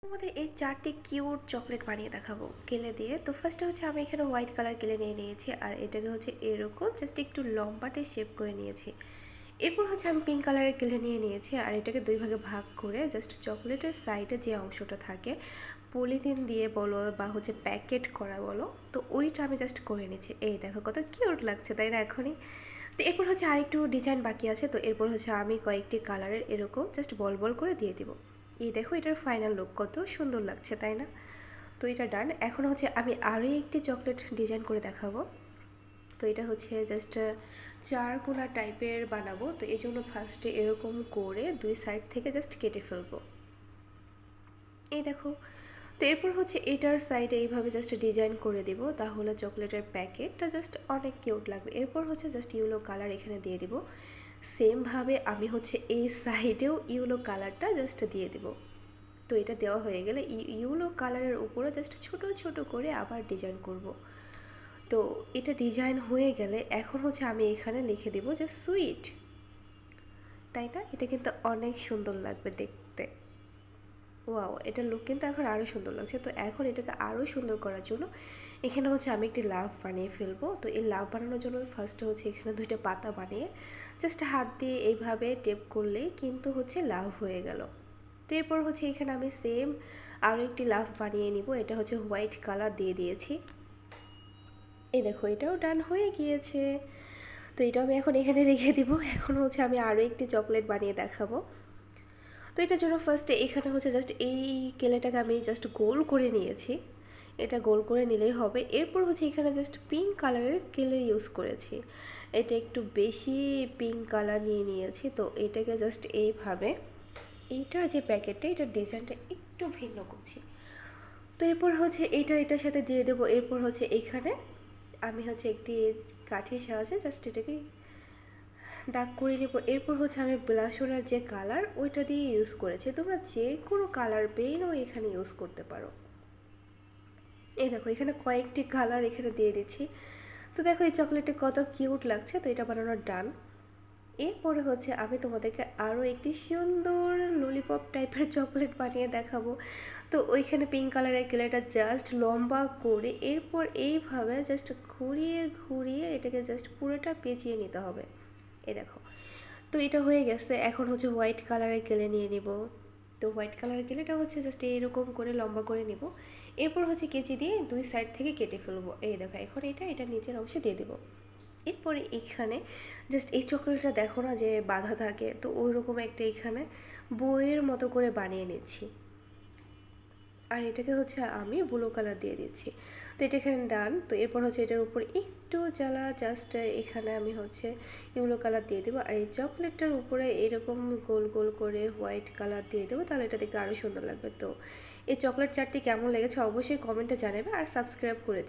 আমাদের এই 4টি কিউট চকলেট বানিয়ে দেখাবো কেলে দিয়ে। তো ফার্স্টে হচ্ছে আমি এখানে হোয়াইট কালার কেলে নিয়ে নিয়েছি, আর এটাকে হচ্ছে এরকম জাস্ট একটু লম্বাটে শেপ করে নিয়েছি। এরপর হচ্ছে আমি পিঙ্ক কালারের কেলে নিয়ে নিয়েছি, আর এটাকে দুই ভাগে ভাগ করে জাস্ট চকলেটের সাইডে যে অংশটা থাকে পলিথিন দিয়ে বলো বা হচ্ছে প্যাকেট করা বলো, তো ওইটা আমি জাস্ট করে নিচ্ছি। এই দেখো কত কিউট লাগছে, তাই না এখনই? তো এরপর হচ্ছে আরেকটু ডিজাইন বাকি আছে, তো এরপর হচ্ছে আমি কয়েকটি কালারের এরকম জাস্ট বল বল করে দিয়ে দিব। এই দেখো এটার ফাইনাল লুক কত সুন্দর লাগছে, তাই না? তো এটা ডান। এখন হচ্ছে আমি আরও একটি চকলেট ডিজাইন করে দেখাবো। তো এটা হচ্ছে জাস্ট চার কোনা টাইপের বানাবো, তো এই জন্য ফার্স্টে এরকম করে দুই সাইড থেকে জাস্ট কেটে ফেলবো। এই দেখো। তো এরপর হচ্ছে এটার সাইডে এইভাবে জাস্ট ডিজাইন করে দিব, তাহলে চকলেটের প্যাকেটটা জাস্ট অনেক কিউট লাগবে। এরপর হচ্ছে জাস্ট ইয়েলো কালার এখানে দিয়ে দিব। সেমভাবে আমি হচ্ছে এই সাইডেও ইয়েলো কালারটা জাস্ট দিয়ে দিব। তো এটা দেওয়া হয়ে গেলে ইয়েলো কালারের উপরে জাস্ট ছোট ছোট করে আবার ডিজাইন করব। তো এটা ডিজাইন হয়ে গেলে এখন হচ্ছে আমি এখানে লিখে দেব যে সুইট, তাই না? এটা কিন্তু অনেক সুন্দর লাগবে দেখতে। ওয়াও, এটার লুক কিন্তু এখন আরও সুন্দর লাগছে। তো এখন এটাকে আরও সুন্দর করার জন্য এখানে হচ্ছে আমি একটি লাভ বানিয়ে ফেলবো। তো এই লাভ বানানোর জন্য ফার্স্টে হচ্ছে এখানে দুইটা পাতা বানিয়ে জাস্ট হাত দিয়ে এইভাবে টেপ করলেই কিন্তু হচ্ছে লাভ হয়ে গেল। তো এরপর হচ্ছে এখানে আমি সেম আরও একটি লাভ বানিয়ে নিব। এটা হচ্ছে হোয়াইট কালার দিয়ে দিয়েছি। এই দেখো এটাও ডান হয়ে গিয়েছে। তো এটাও আমি এখন এখানে রেখে দিব। এখন হচ্ছে আমি আরও একটি চকলেট বানিয়ে দেখাবো। তো এটার জন্য ফার্স্টে এখানে হচ্ছে জাস্ট এই কেলেটাকে আমি জাস্ট গোল করে নিয়েছি। এটা গোল করে নিলেই হবে। এরপর হচ্ছে এখানে জাস্ট পিঙ্ক কালারের কেলে ইউজ করেছি। এটা একটু বেশি পিঙ্ক কালার নিয়ে নিয়েছি। তো এটাকে জাস্ট এইভাবে এইটার যে প্যাকেটটা এটার ডিজাইনটা একটু ভিন্ন করছি। তো এরপর হচ্ছে এটার সাথে দিয়ে দেবো। এরপর হচ্ছে এখানে আমি হচ্ছে একটি কাঠির সাহায্যে জাস্ট এটাকে দাগ করে নেব। এরপর হচ্ছে আমি ব্লাশনের যে কালার ওইটা দিয়ে ইউজ করেছি। তোমরা যে কোনো কালার পেনও এখানে ইউজ করতে পারো। এই দেখো এখানে কয়েকটি কালার এখানে দিয়ে দিচ্ছি। তো দেখো এই চকলেটটা কত কিউট লাগছে। তো এটা বানানোর ডান। এরপরে হচ্ছে আমি তোমাদেরকে আরও একটি সুন্দর ললিপপ টাইপের চকলেট বানিয়ে দেখাবো। তো ওইখানে পিঙ্ক কালারের কেলেটা জাস্ট লম্বা করে এরপর এইভাবে জাস্ট ঘুরিয়ে ঘুরিয়ে এটাকে জাস্ট পুরোটা পেঁচিয়ে নিতে হবে। এই দেখো। তো এটা হয়ে গেছে। এখন হচ্ছে হোয়াইট কালারের কেলে নিয়ে নিব। তো হোয়াইট কালারের কেলেটা হচ্ছে জাস্ট এরকম করে লম্বা করে নিব। এরপর হচ্ছে কেচি দিয়ে দুই সাইড থেকে কেটে ফেলবো। এই দেখো এখন এটা নিচের অংশে দিয়ে দেবো। এরপরে এখানে জাস্ট এই চকলেটটা দেখো না যে বাঁধা থাকে, তো ওই রকম একটা এখানে বইয়ের মতো করে বানিয়ে নিচ্ছি। আর এটাকে হচ্ছে আমি ব্লু কালার দিয়ে দিচ্ছি। তো এটা এখানে ডান। তো এরপর হচ্ছে এটার উপর একটু জ্বালা জাস্ট এখানে আমি হচ্ছে ইয়েলো কালার দিয়ে দেবো, আর এই চকলেটটার উপরে এরকম গোল গোল করে হোয়াইট কালার দিয়ে দেবো, তাহলে এটা দেখতে আরও সুন্দর লাগবে। তো এই চকলেট চাটটি কেমন লেগেছে অবশ্যই কমেন্টে জানাবে, আর সাবস্ক্রাইব করে দিই।